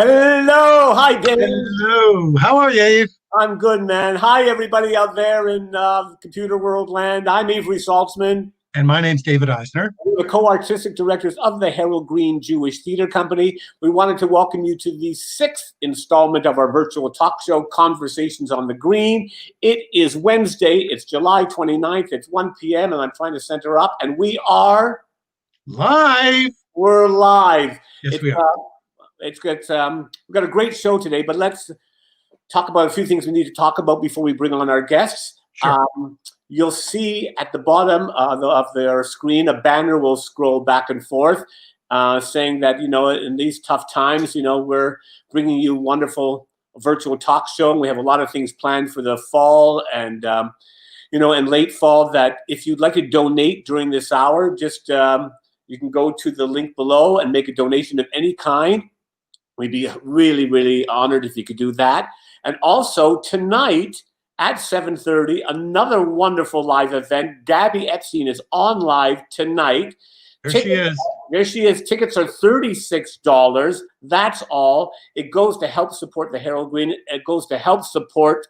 Hello. Hi, Dave. Hello. How are you, Eve? I'm good, man. Hi, everybody out there in computer world land. I'm Avery Saltzman. And my name's David Eisner. We're the co-artistic directors of the Harold Green Jewish Theater Company. We wanted to welcome you to the 6th installment of our virtual talk show, Conversations on the Green. It is Wednesday. It's July 29th. It's 1 p.m. and I'm trying to center up. And we are... Live. We're live. Yes, we are. We've got a great show today, but let's talk about a few things we need to talk about before we bring on our guests. Sure. You'll see at the bottom of their screen, a banner will scroll back and forth saying that, in these tough times, we're bringing you wonderful virtual talk show. And we have a lot of things planned for the fall and, in late fall, that if you'd like to donate during this hour, just you can go to the link below and make a donation of any kind. We'd be really, really honored if you could do that. And also tonight at 7:30, another wonderful live event. Gabby Epstein is on live tonight. There she is. There she is. Tickets are $36. That's all. It goes to help support the Harold Green. It goes to help support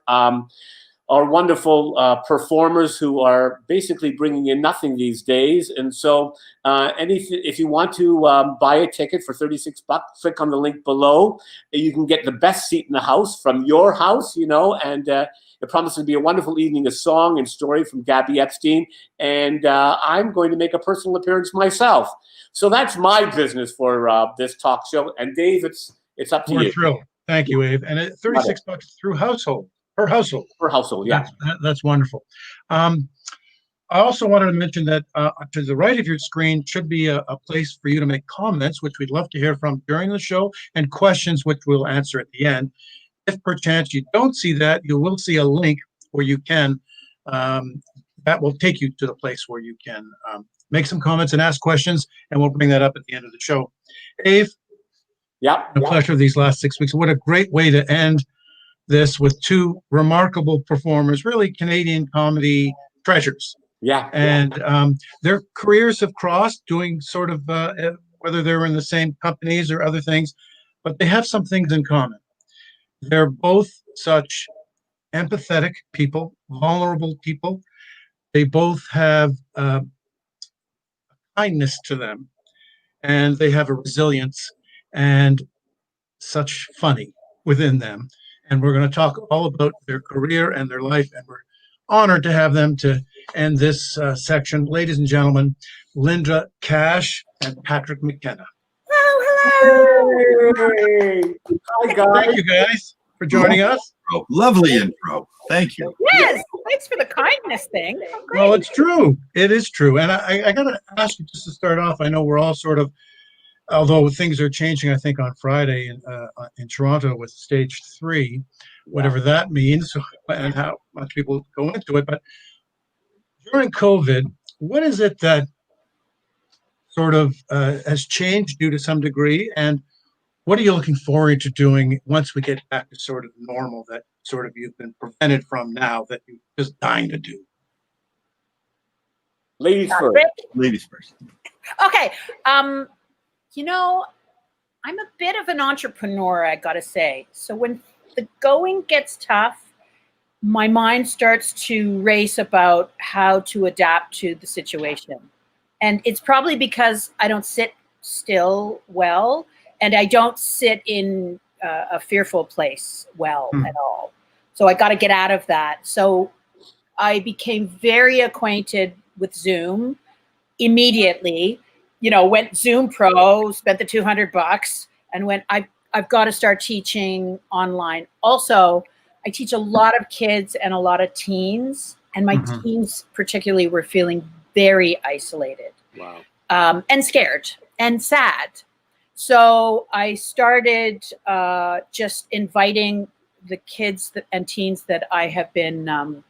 our wonderful performers who are basically bringing in nothing these days. And so if you want to buy a ticket for $36, click on the link below. You can get the best seat in the house from your house, and it promises to be a wonderful evening of song and story from Gabby Epstein. And I'm going to make a personal appearance myself. So that's my business for this talk show. And Dave, it's up to you. We're thrilled. Thank you, Ave. And $36 through household. Per household. Per household, yeah. That's wonderful. I also wanted to mention that to the right of your screen should be a place for you to make comments, which we'd love to hear from during the show, and questions, which we'll answer at the end. If perchance you don't see that, you will see a link where you can, that will take you to the place where you can make some comments and ask questions, and we'll bring that up at the end of the show. Ave, a pleasure these last 6 weeks. What a great way to end this with two remarkable performers, really Canadian comedy treasures. Yeah. And their careers have crossed, doing sort of, whether they're in the same companies or other things, but they have some things in common. They're both such empathetic people, vulnerable people. They both have kindness to them, and they have a resilience and such funny within them. And we're going to talk all about their career and their life, and we're honored to have them to end this section. Ladies and gentlemen, Linda Kash and Patrick McKenna. Hello. Hey. Hi, guys. Thank you, guys, for joining us. Lovely intro. Thank you. Yes, thanks for the kindness thing. Oh, well, it's true. It is true. And I got to ask you just to start off. I know we're all sort of, although things are changing, I think, on Friday in Toronto with stage 3, whatever that means, and how much people go into it. But during COVID, what is it that sort of has changed you to some degree? And what are you looking forward to doing once we get back to sort of normal that sort of you've been prevented from now that you're just dying to do? Ladies first. Ladies first. Okay. I'm a bit of an entrepreneur, I got to say. So when the going gets tough, my mind starts to race about how to adapt to the situation. And it's probably because I don't sit still well, and I don't sit in a fearful place well at all. So I got to get out of that. So I became very acquainted with Zoom immediately. Went Zoom Pro, spent the $200, and went, I've got to start teaching online. Also, I teach a lot of kids and a lot of teens, and my teens particularly were feeling very isolated. Wow. And scared and sad. So I started just inviting the kids and teens that I have been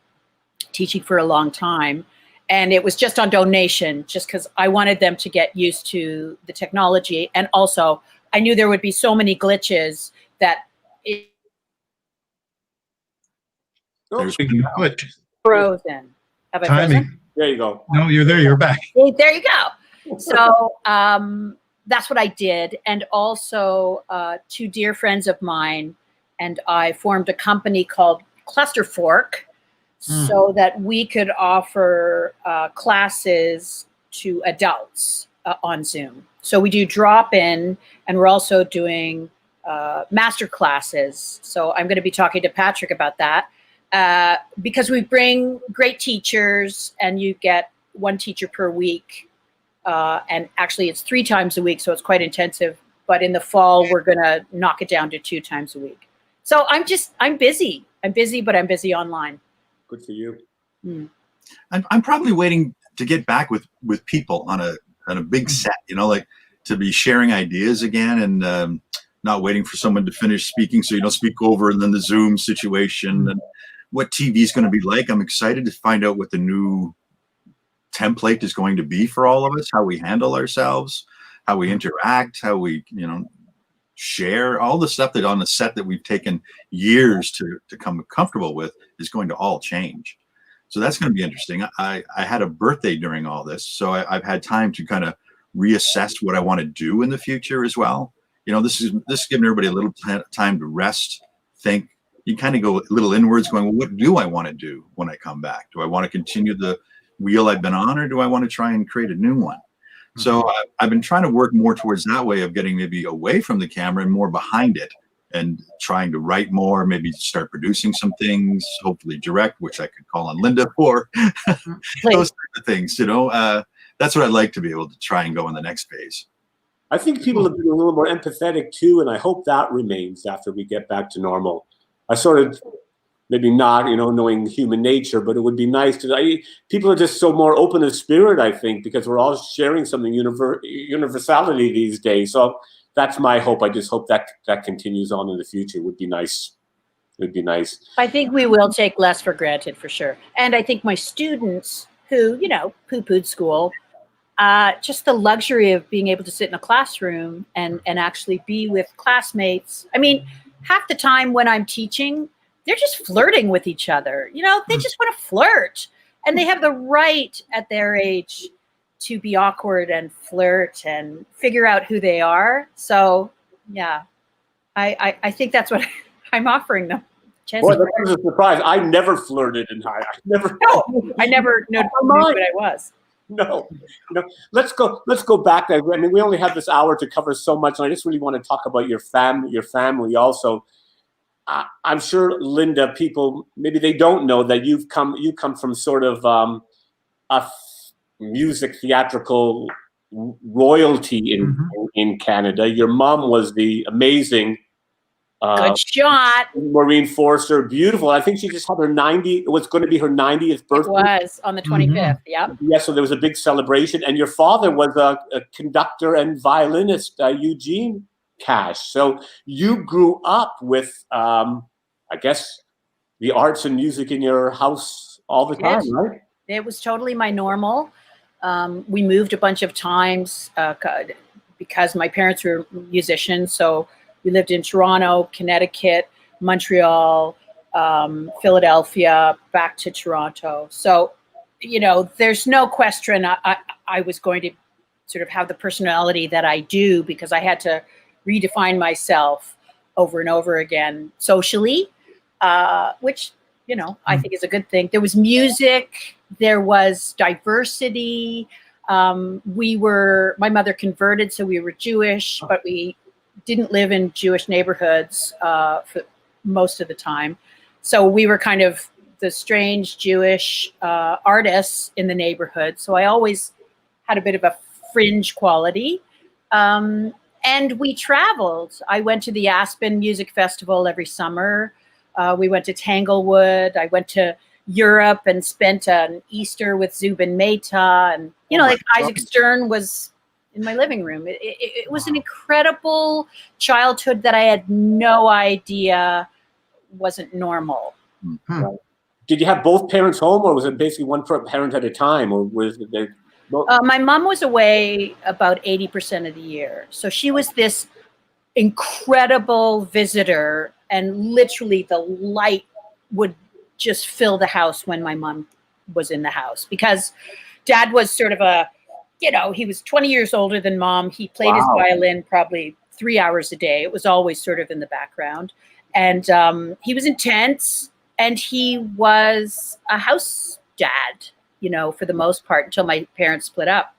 teaching for a long time. And it was just on donation, just because I wanted them to get used to the technology. And also, I knew there would be so many glitches that it frozen. Have I frozen? There you go. No, you're there. You're back. There you go. So that's what I did. And also 2 dear friends of mine and I formed a company called Cluster Fork so that we could offer classes to adults on Zoom. So we do drop-in, and we're also doing master classes. So I'm going to be talking to Patrick about that because we bring great teachers, and you get 1 teacher per week. And actually it's 3 times a week, so it's quite intensive. But in the fall, we're going to knock it down to 2 times a week. So I'm busy. I'm busy, but I'm busy online. Good for you. I'm probably waiting to get back with people on a big set, you know, like to be sharing ideas again, and not waiting for someone to finish speaking so you don't speak over, and then the Zoom situation and what TV is going to be like. I'm excited to find out what the new template is going to be for all of us, how we handle ourselves, how we interact, how we, you know, share. All the stuff that on the set that we've taken years to come comfortable with is going to all change. So that's going to be interesting. I had a birthday during all this, so I've had time to kind of reassess what I want to do in the future as well. You know, this is giving everybody a little time to rest, think. You kind of go a little inwards, going, well, what do I want to do when I come back? Do I want to continue the wheel I've been on, or do I want to try and create a new one? So I've been trying to work more towards that way of getting maybe away from the camera and more behind it, and trying to write more, maybe start producing some things, hopefully direct, which I could call on Linda for. Those type of things, you know. That's what I'd like to be able to try and go in the next phase. I think people have been a little more empathetic too, and I hope that remains after we get back to normal. I sort of, maybe not, you know, knowing human nature, but it would be nice to. People are just so more open of spirit, I think, because we're all sharing something universality these days. So that's my hope. I just hope that continues on in the future. It would be nice. It would be nice. I think we will take less for granted for sure. And I think my students who, you know, poo-pooed school, just the luxury of being able to sit in a classroom and actually be with classmates. I mean, half the time when I'm teaching, they're just flirting with each other. You know, they just want to flirt, and they have the right at their age to be awkward and flirt and figure out who they are. So yeah, I think that's what I'm offering them. Boy, that was a surprise. I never flirted in high. I never knew what I was. No. Let's go back. I mean, we only have this hour to cover so much, and I just really want to talk about your family also. I'm sure, Linda, people maybe they don't know that you come from sort of a music theatrical royalty in Canada. Your mom was the amazing good shot Maureen Forster, beautiful. I think she just had her 90. It was going to be her 90th birthday. It was on the 25th. Yep. Yeah, so there was a big celebration, and your father was a conductor and violinist, Eugene Kash. So you grew up with, I guess, the arts and music in your house all the time, right? It was totally my normal. We moved a bunch of times because my parents were musicians. So we lived in Toronto, Connecticut, Montreal, Philadelphia, back to Toronto. So, you know, there's no question I was going to sort of have the personality that I do, because I had to redefine myself over and over again socially, which, you know, I think is a good thing. There was music, there was diversity. My mother converted, so we were Jewish, but we didn't live in Jewish neighborhoods for most of the time. So we were kind of the strange Jewish artists in the neighborhood. So I always had a bit of a fringe quality. And we traveled. I went to the Aspen Music Festival every summer. We went to Tanglewood. I went to Europe and spent an Easter with Zubin Mehta. And, you know, like Isaac Stern was in my living room. It was an incredible childhood that I had no idea wasn't normal. Right. Did you have both parents home, or was it basically one parent at a time, or was it both? My mom was away about 80% of the year. So she was this incredible visitor, and literally the light would just fill the house when my mom was in the house, because Dad was sort of a you know, he was 20 years older than Mom. He played his Wow. violin probably 3 hours a day. It was always sort of in the background. And he was intense, and he was a house dad, you know, for the most part, until my parents split up.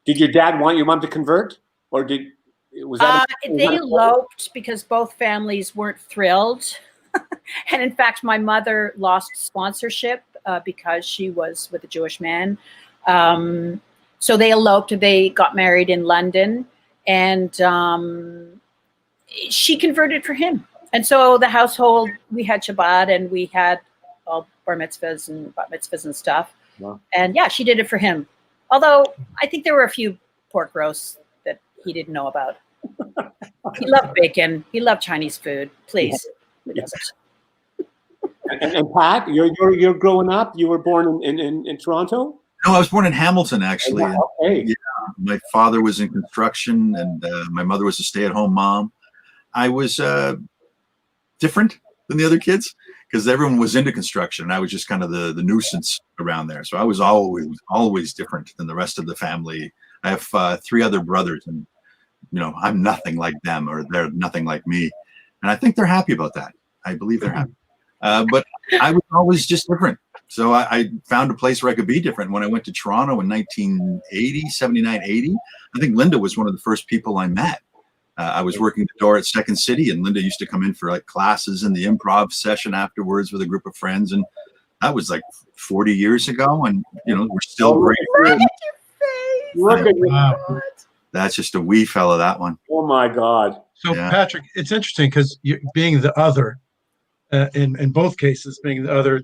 Did your dad want your mom to convert, or was that? They eloped because both families weren't thrilled. And in fact, my mother lost sponsorship because she was with a Jewish man. So they eloped. They got married in London, and she converted for him. And so the household, we had Shabbat, and we had all bar mitzvahs and bat mitzvahs and stuff. Wow. And yeah, she did it for him. Although I think there were a few pork roasts that he didn't know about. He loved bacon. He loved Chinese food. Please, who doesn't? And Pat, you're growing up. You were born in Toronto. No, I was born in Hamilton, actually. Okay. Yeah, my father was in construction, and my mother was a stay-at-home mom. I was different than the other kids because everyone was into construction, and I was just kind of the nuisance around there. So I was always different than the rest of the family. I have 3 other brothers, and you know, I'm nothing like them, or they're nothing like me, and I think they're happy about that. I believe they're happy. But I was always just different. So I found a place where I could be different. When I went to Toronto in 1980, 79, 80, I think Linda was one of the first people I met. I was working the door at Second City, and Linda used to come in for like classes in the improv session afterwards with a group of friends. And that was like 40 years ago. And, you know, we're still great. Look at you. Wow. That's just a wee fella, that one. Oh my God. So Yeah. Patrick, it's interesting because being the other, in both cases, being the other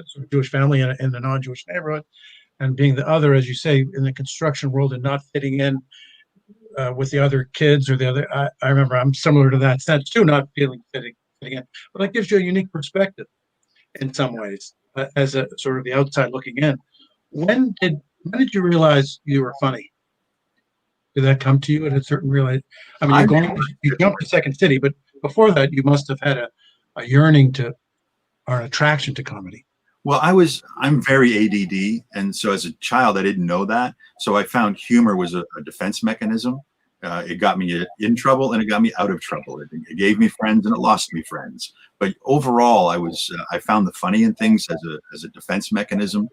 sort of Jewish family in the non-Jewish neighborhood, and being the other, as you say, in the construction world and not fitting in with the other kids or the other. I remember I'm similar to that sense too, not fitting in. But that gives you a unique perspective in some ways, as a sort of the outside looking in. When did you realize you were funny? Did that come to you at a certain realize? I mean, you jumped to Second City, but before that, you must have had a yearning to, or an attraction to comedy. Well, I'm very ADD. And so as a child, I didn't know that. So I found humor was a defense mechanism. It got me in trouble, and it got me out of trouble. It gave me friends, and it lost me friends. But overall, I found the funny in things as a defense mechanism.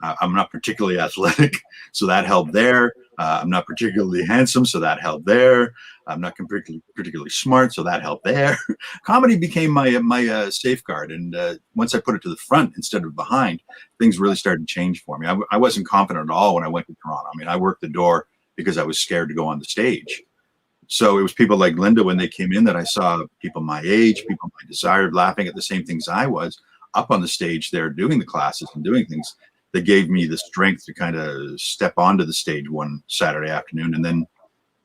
I'm not particularly athletic, so that helped there. I'm not particularly handsome, so that helped there. I'm not particularly smart, so that helped there. Comedy became my safeguard, and once I put it to the front instead of behind, things really started to change for me. I wasn't confident at all when I went to Toronto. I mean, I worked the door because I was scared to go on the stage. So it was people like Linda, when they came in, that I saw people my age, people my desire, laughing at the same things I was, up on the stage there doing the classes and doing things, that gave me the strength to kind of step onto the stage one Saturday afternoon, and then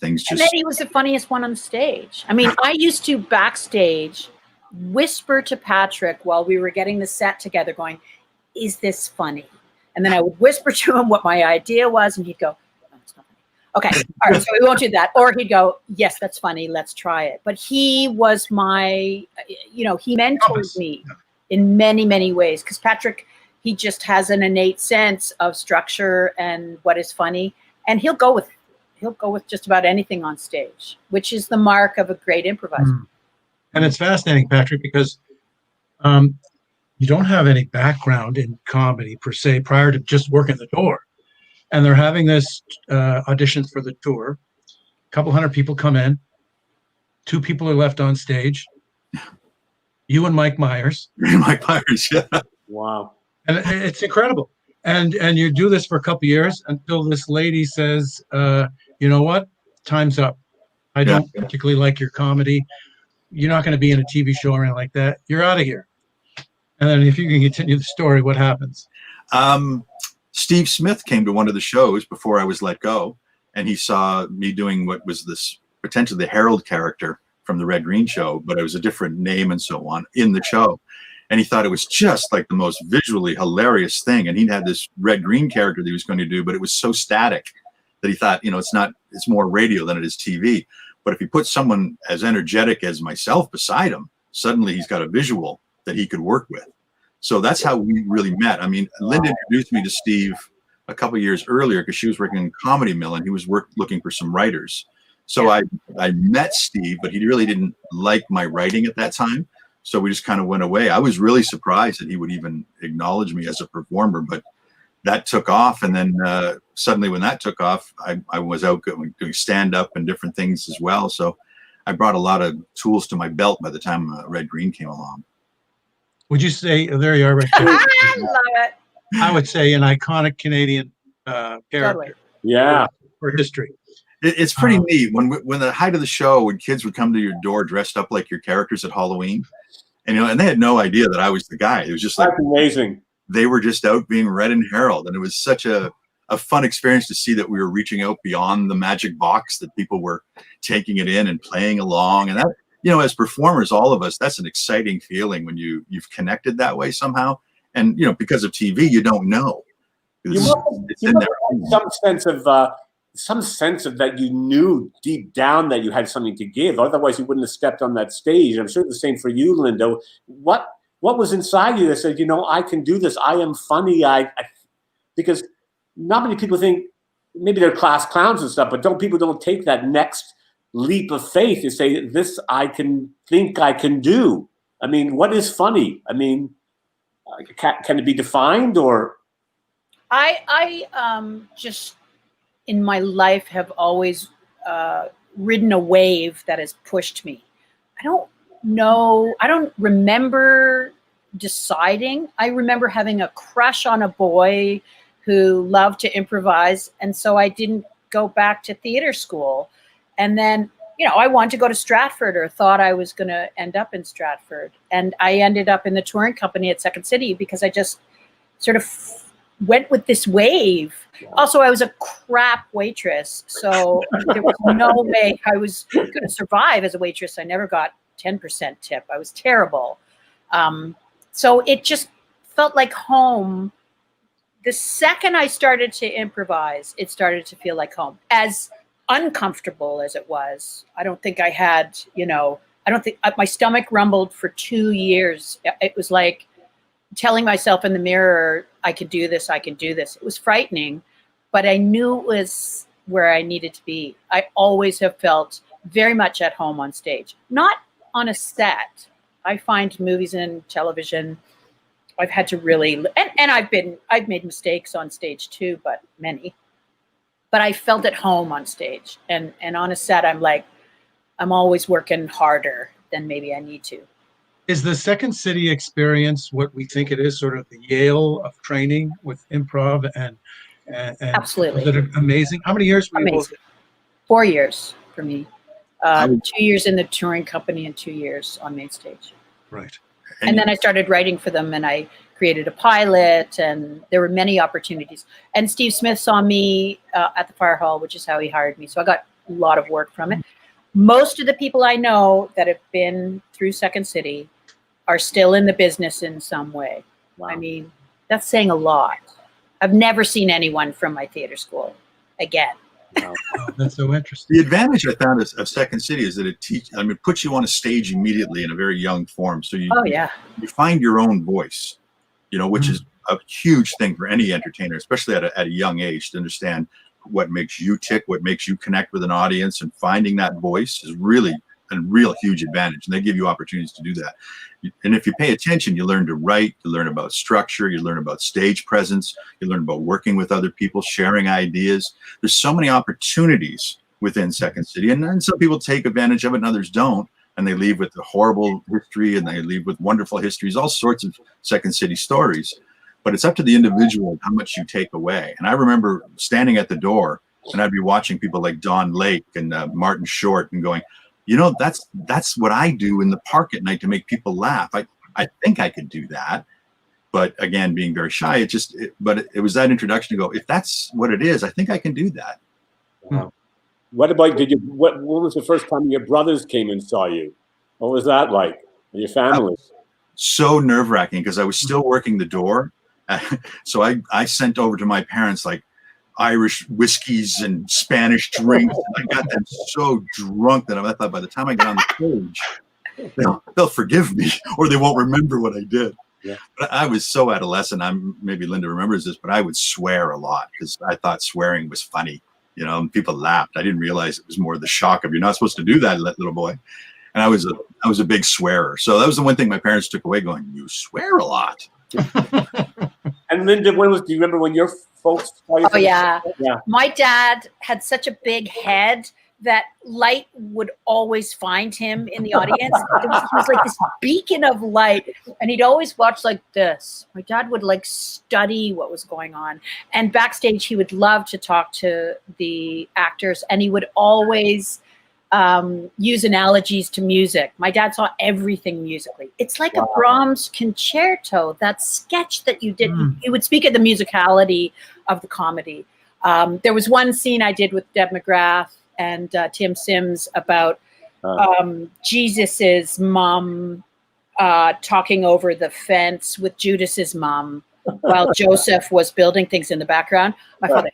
things just. And then he was the funniest one on stage. I mean, I used to backstage whisper to Patrick while we were getting the set together, going, "Is this funny?" And then I would whisper to him what my idea was, and he'd go, "No, it's not funny." Okay, all right, so we won't do that. Or he'd go, "Yes, that's funny. Let's try it." But he was my, he mentored me in many, many ways, because Patrick, he just has an innate sense of structure and what is funny, and he'll go with just about anything on stage, which is the mark of a great improviser. And it's fascinating, Patrick, because you don't have any background in comedy per se prior to just working the door, and they're having this auditions for the tour. A couple hundred people come in, 2 people are left on stage. You and Mike Myers. Mike Myers, yeah. Wow. And it's incredible. And you do this for a couple of years until this lady says, you know what? Time's up. I don't particularly like your comedy. You're not going to be in a TV show or anything like that. You're out of here. And then if you can continue the story, what happens? Steve Smith came to one of the shows before I was let go, and he saw me doing what was this potentially the Harold character from the Red Green Show, but it was a different name and so on in the show. And he thought it was just like the most visually hilarious thing. And he had this red green character that he was going to do, but it was so static that he thought, it's more radio than it is TV. But if you put someone as energetic as myself beside him, suddenly he's got a visual that he could work with. So that's how we really met. I mean, Linda introduced me to Steve a couple of years earlier because she was working in Comedy Mill and he was looking for some writers. So I met Steve, but he really didn't like my writing at that time. So we just kind of went away. I was really surprised that he would even acknowledge me as a performer, but that took off. And then suddenly when that took off, I was out doing stand-up and different things as well. So I brought a lot of tools to my belt by the time Red Green came along. Would you say, there you are right there. I love it. I would say an iconic Canadian character Totally. Yeah. for history. It's pretty neat when the height of the show, when kids would come to your door dressed up like your characters at Halloween, and they had no idea that I was the guy. It was just like, That's amazing. they were just out being Red and Harold, and it was such a fun experience to see that we were reaching out beyond the magic box, that people were taking it in and playing along. And that, as performers, all of us, that's an exciting feeling when you've connected that way somehow. And because of TV, you don't know. You must have some sense of that you knew deep down that you had something to give. Otherwise, you wouldn't have stepped on that stage. I'm sure the same for you, Linda. What was inside you that said, I can do this. I am funny. Because not many people think, maybe they're class clowns and stuff, but people don't take that next leap of faith and say, this I can do. I mean, what is funny? I mean, can it be defined, or? I just in my life have always ridden a wave that has pushed me. I don't remember deciding. I remember having a crush on a boy who loved to improvise, and so I didn't go back to theater school. And then, I wanted to go to Stratford, or thought I was going to end up in Stratford. And I ended up in the touring company at Second City because I just sort of went with this wave. Also, I was a crap waitress, so there was no way I was going to survive as a waitress. I never got 10% tip. I was terrible. So it just felt like home. The second I started to improvise, it started to feel like home. As uncomfortable as it was, I don't think I had, my stomach rumbled for 2 years. It was like telling myself in the mirror, I could do this, I can do this. It was frightening, but I knew it was where I needed to be. I always have felt very much at home on stage, not on a set. I find movies and television, I've had to really, and I've made mistakes on stage too, but many. But I felt at home on stage, and on a set, I'm always working harder than maybe I need to. Is the Second City experience what we think it is, sort of the Yale of training with improv and Absolutely. Was it amazing? How many years were you both? 4 years for me. 2 years in the touring company and 2 years on main stage. Right. And then I started writing for them, and I created a pilot, and there were many opportunities. And Steve Smith saw me at the Fire Hall, which is how he hired me. So I got a lot of work from it. Most of the people I know that have been through Second City are still in the business in some way. Wow. I mean, that's saying a lot. I've never seen anyone from my theater school again. Wow. Oh, that's so interesting. The advantage I found of Second City is that it puts you on a stage immediately in a very young form. So you find your own voice, which is a huge thing for any entertainer, especially at a young age, to understand what makes you tick, what makes you connect with an audience, and finding that voice is really a real huge advantage. And they give you opportunities to do that. And if you pay attention, you learn to write, you learn about structure, you learn about stage presence, you learn about working with other people, sharing ideas. There's so many opportunities within Second City. And then some people take advantage of it and others don't. And they leave with a horrible history, and they leave with wonderful histories, all sorts of Second City stories. But it's up to the individual how much you take away. And I remember standing at the door, and I'd be watching people like Don Lake and Martin Short, and going, that's what I do in the park at night to make people laugh. I think I could do that. But again, being very shy, it was that introduction to go, if that's what it is, I think I can do that. Wow. What about, when was the first time your brothers came and saw you? What was that like? Your family? So nerve-wracking, because I was still working the door. So I sent over to my parents like Irish whiskeys and Spanish drinks. And I got them so drunk that I thought by the time I get on the stage, they'll forgive me, or they won't remember what I did. Yeah. But I was so adolescent. Maybe Linda remembers this, but I would swear a lot because I thought swearing was funny. And people laughed. I didn't realize it was more the shock of you're not supposed to do that, little boy. And I was a big swearer. So that was the one thing my parents took away, going, "You swear a lot." And Linda, do you remember when your folks saw you? Oh, yeah. Yeah. My dad had such a big head that light would always find him in the audience. He was like this beacon of light, and he'd always watch like this. My dad would like study what was going on, and backstage he would love to talk to the actors, and he would always use analogies to music. My dad saw everything musically. It's like a Brahms concerto, that sketch that you did. He would speak of the musicality of the comedy. There was one scene I did with Deb McGrath and Tim Sims about Jesus's mom talking over the fence with Judas's mom while Joseph was building things in the background. My father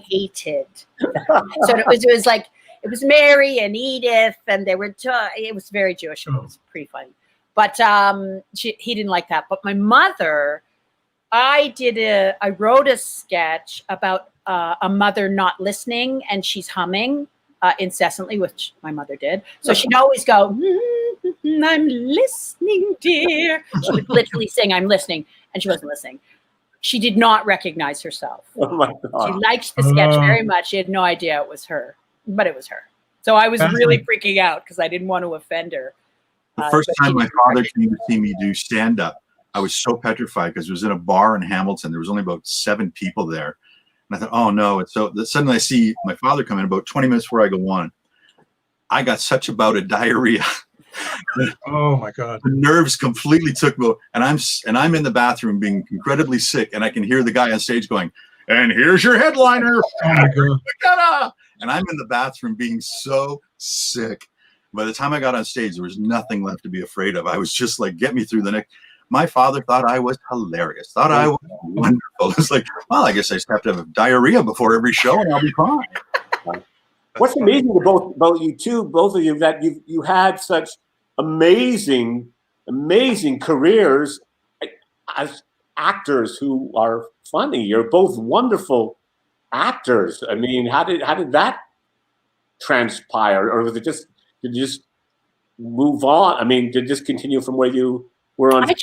hated that. So it was like, it was Mary and Edith, and they were, it was very Jewish. It was pretty funny. But he didn't like that. But my mother, I wrote a sketch about a mother not listening, and she's humming incessantly, which my mother did. So she'd always go, "I'm listening, dear." She would literally sing, "I'm listening," and she wasn't listening. She did not recognize herself. Oh my God. She liked the sketch very much. She had no idea it was her, but it was her. So I was really freaking out because I didn't want to offend her. The first time my father came to see me do stand-up, I was so petrified because it was in a bar in Hamilton. There was only about 7 people there. And I thought, oh no. And so suddenly I see my father come in about 20 minutes before I go on. I got such a bout of diarrhea. Oh my God. The nerves completely took me. And I'm in the bathroom being incredibly sick. And I can hear the guy on stage going, "And here's your headliner." Oh my God. McKenna! And I'm in the bathroom being so sick. By the time I got on stage, there was nothing left to be afraid of. I was just like, get me through the next. My father thought I was hilarious, thought I was wonderful. It's like, well, I guess I just have to have diarrhea before every show and I'll be fine. What's amazing about you two, both of you, that you had such amazing careers as actors who are funny. You're both wonderful actors. I mean, how did that transpire, or was it did you just move on? I mean, did this continue from where you were on? I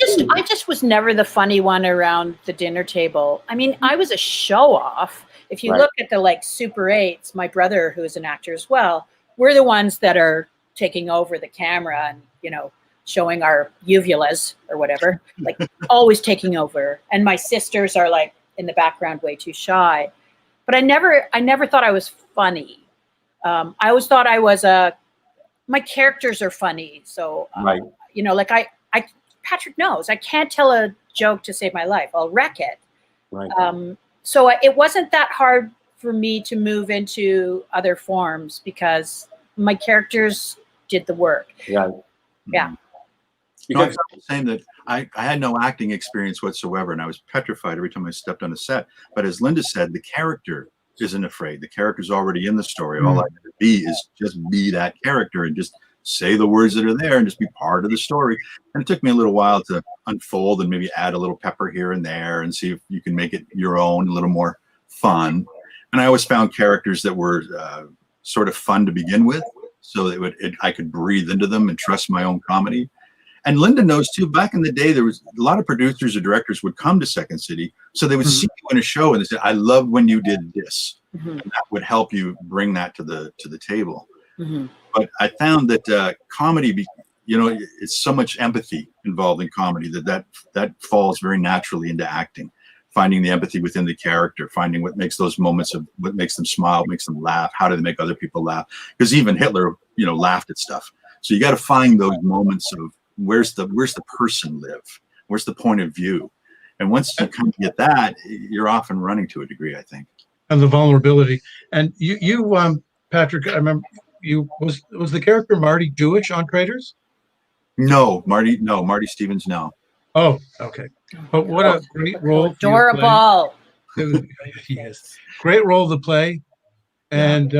just was never the funny one around the dinner table. I mean, I was a show off. If you look at the like Super 8s, my brother, who is an actor as well, we're the ones that are taking over the camera and, showing our uvulas or whatever, like always taking over. And my sisters are like in the background, way too shy. But I never thought I was funny. I always thought I was my characters are funny. So, like Patrick knows, I can't tell a joke to save my life. I'll wreck it. Right. So it wasn't that hard for me to move into other forms because my characters did the work. Yeah. Yeah. No, I felt the same, that I had no acting experience whatsoever, and I was petrified every time I stepped on a set. But as Linda said, the character isn't afraid. The character's already in the story. All I have to be is just be that character and just say the words that are there and just be part of the story. And it took me a little while to unfold and maybe add a little pepper here and there and see if you can make it your own, a little more fun. And I always found characters that were sort of fun to begin with, so that I could breathe into them and trust my own comedy. And Linda knows too, back in the day, there was a lot of producers or directors would come to Second City. So they would see you in a show and they said, "I love when you did this." And that would help you bring that to the table. But I found that comedy, it's so much empathy involved in comedy that falls very naturally into acting. Finding the empathy within the character, finding what makes those moments of what makes them smile, makes them laugh. How do they make other people laugh? Because even Hitler, laughed at stuff. So you got to find those moments of where's the person live? Where's the point of view? And once you come to get that, you're off and running to a degree, I think. And the vulnerability. And you Patrick, I remember was the character Marty Jewish on Traitors? No, Marty Stevens, no. Oh, okay. But what a great role. Adorable. Yes. Great role to play. And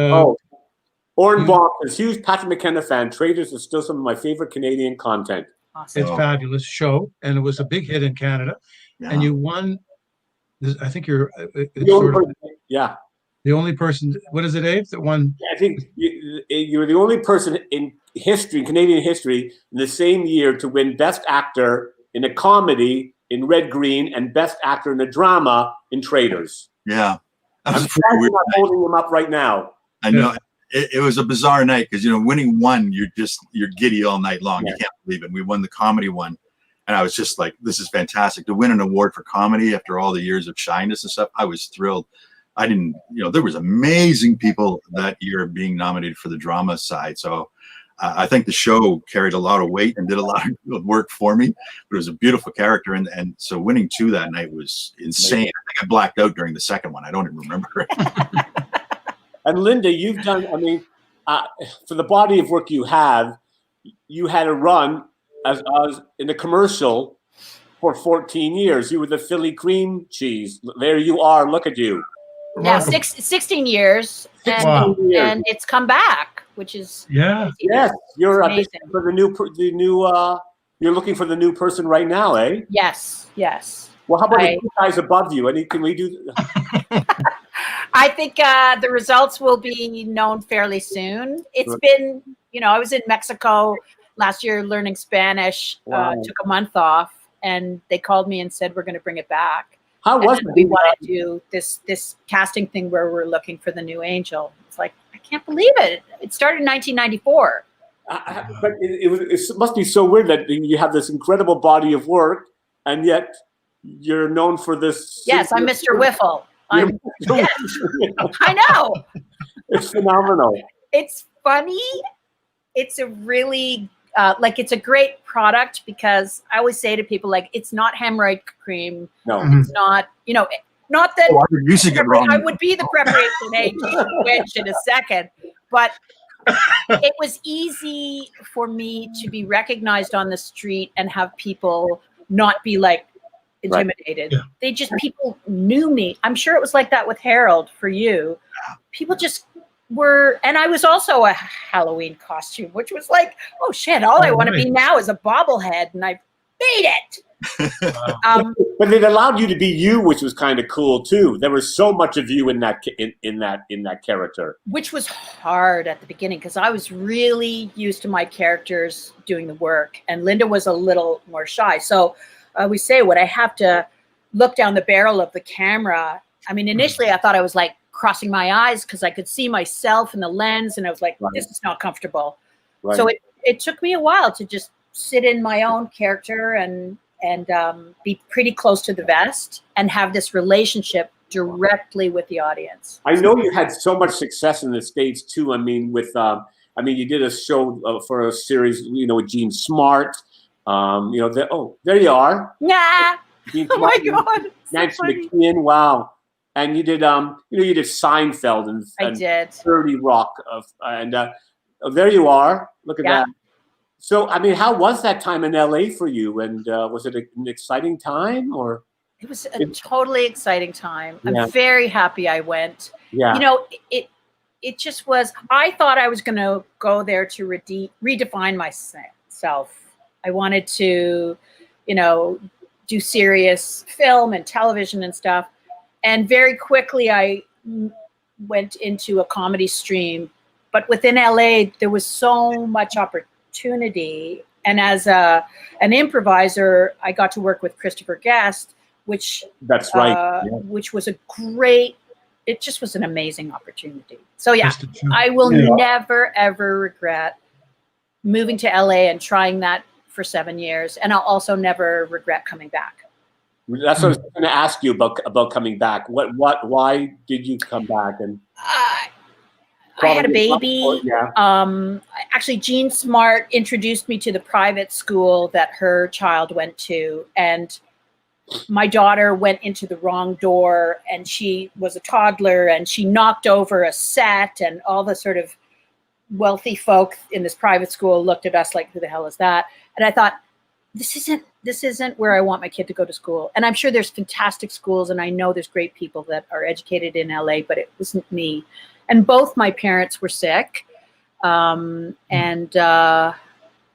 Oren Bach is a huge Patrick McKenna fan. Traitors is still some of my favorite Canadian content. Awesome. It's fabulous show, and it was a big hit in Canada. Yeah. And you won. I think you're it's The only sort of person- yeah. the only person. What is it, Abe? That won? I think you were the only person in history, Canadian history, in the same year to win Best Actor in a Comedy in Red Green and Best Actor in a Drama in Traders. Yeah. That was I'm pretty surprised weird. you're not holding them up right now. I know. It was a bizarre night because, winning one, you're giddy all night long. Yeah. You can't believe it. We won the comedy one. And I was just like, this is fantastic. To win an award for comedy after all the years of shyness and stuff, I was thrilled. I didn't, there was amazing people that year being nominated for the drama side. So I think the show carried a lot of weight and did a lot of work for me. But it was a beautiful character. And so winning 2 that night was insane. I think I blacked out during the second one. I don't even remember it. And Linda, you've done, for the body of work you had a run as in a commercial for 14 years. You were the Philly cream cheese. There you are. Look at you. Yeah, 16 years, and, Wow. and it's come back, which is Yeah. Yes, you're amazing. for the new. You're looking for the new person right now, eh? Yes. Well, how about the 2 guys above you? Can we do? I think the results will be known fairly soon. It's been, I was in Mexico last year learning Spanish. Wow. Took a month off, and they called me and said we're going to bring it back. How was And it? we want to do this casting thing where we're looking for the new angel. It's like, I can't believe it. It started in 1994. But it must be so weird that you have this incredible body of work, and yet you're known for this. Yes, I'm Mr. Whiffle. Yes, I know. It's phenomenal. It's funny. It's a really it's a great product because I always say to people, it's not hemorrhoid cream. No. It's not, not that Oh, I could use it wrong. I would be the preparation witch in a second, but it was easy for me to be recognized on the street and have people not be intimidated. Yeah. They just, people knew me. I'm sure it was like that with Harold for you. People just were, and I was also a Halloween costume, which was like, oh shit, all I want to be now is a bobblehead, and I made it. Wow. But it allowed you to be you, which was kind of cool too. There was so much of you in that character, which was hard at the beginning because I was really used to my characters doing the work, and Linda was a little more shy. So we say, would I have to look down the barrel of the camera? I mean, initially I thought I was crossing my eyes because I could see myself in the lens, and I was like, Right. this is not comfortable. right? So it took me a while to just sit in my own character and be pretty close to the vest and have this relationship directly with the audience. I know you had so much success in the States too. I mean, you did a show for a series, with Gene Smart. There you are. Yeah. Gene Oh my Smart, God. So Nancy funny. McKenna. Wow. And you did, you did Seinfeld and, I and did. 30 Rock. There you are. Look at Yeah. that. So, how was that time in LA for you? And was it an exciting time or? It was a totally exciting time. Yeah. I'm very happy I went. Yeah. It just was, I thought I was going to go there to redefine myself. I wanted to, do serious film and television and stuff. And very quickly I went into a comedy stream. But within LA, there was so much opportunity. And as an improviser, I got to work with Christopher Guest, which That's right. Yeah. which was it just was an amazing opportunity. So yeah, Just a joke. I will Yeah. never, ever regret moving to LA and trying that for 7 years. And I'll also never regret coming back. That's what I was going to ask you about coming back. Why did you come back? And I had a baby. Yeah. Actually, Jean Smart introduced me to the private school that her child went to. And my daughter went into the wrong door, and she was a toddler, and she knocked over a set, and all the sort of wealthy folk in this private school looked at us like, who the hell is that? And I thought, this isn't where I want my kid to go to school. And I'm sure there's fantastic schools, and I know there's great people that are educated in LA, but it wasn't me. And both my parents were sick.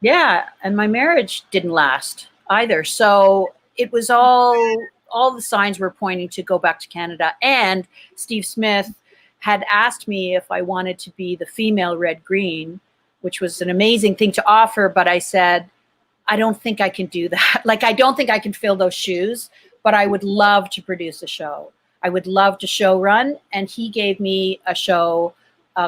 Yeah, and my marriage didn't last either. So it was all the signs were pointing to go back to Canada. And Steve Smith had asked me if I wanted to be the female Red Green, which was an amazing thing to offer. But I said, I don't think I can do that. Like, I don't think I can fill those shoes, but I would love to produce a show. I would love to show run. And he gave me a show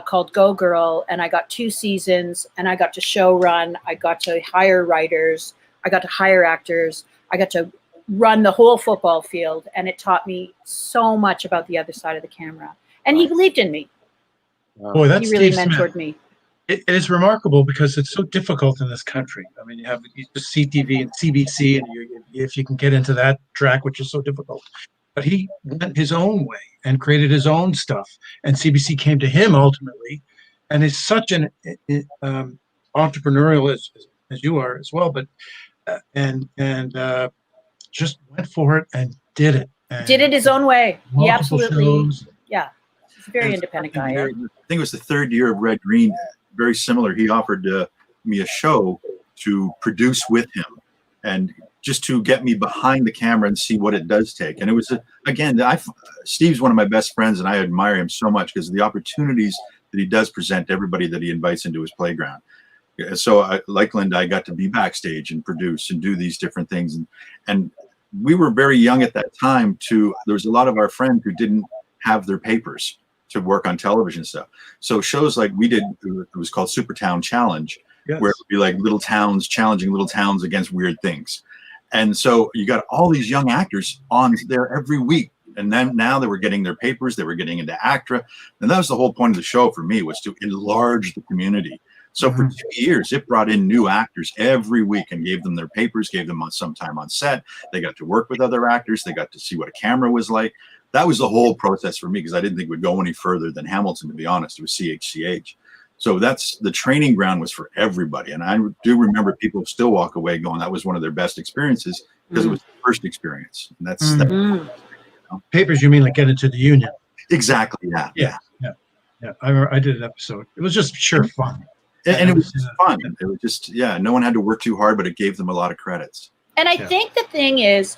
called Go Girl, and I got 2 seasons, and I got to show run. I got to hire writers. I got to hire actors. I got to run the whole football field, and it taught me so much about the other side of the camera. And he believed in me. Boy, that's He really Steve mentored Smith. me. It is remarkable because it's so difficult in this country. I mean, you have just CTV and CBC, and if you can get into that track, which is so difficult. But he went his own way and created his own stuff, and CBC came to him ultimately, and is such an entrepreneurial as you are as well. But just went for it and did it. And Did it his own way. He multiple absolutely, shows. yeah. He's a very independent guy. I think it was the 3rd year of Red Green. Very similar. He offered me a show to produce with him, and just to get me behind the camera and see what it does take. And it was, again, Steve's one of my best friends, and I admire him so much because of the opportunities that he does present to everybody that he invites into his playground. So like Linda, I got to be backstage and produce and do these different things. And we were very young at that time there was a lot of our friends who didn't have their papers to work on television stuff. So shows like we did, it was called Supertown Challenge, yes, where it would be like little towns challenging little towns against weird things. And so you got all these young actors on there every week. And then now they were getting their papers, they were getting into ACTRA. And that was the whole point of the show for me, was to enlarge the community. So for 2 years, it brought in new actors every week and gave them their papers, gave them some time on set. They got to work with other actors. They got to see what a camera was like. That was the whole process for me, because I didn't think it would go any further than Hamilton, to be honest. It was CHCH. So that's the training ground was for everybody. And I do remember people still walk away going, that was one of their best experiences, because it was the first experience. And that's papers. You mean like get into the union? Exactly. Yeah. I did an episode. It was just sheer fun. And it was just fun. It was just, no one had to work too hard, but it gave them a lot of credits. And I think the thing is,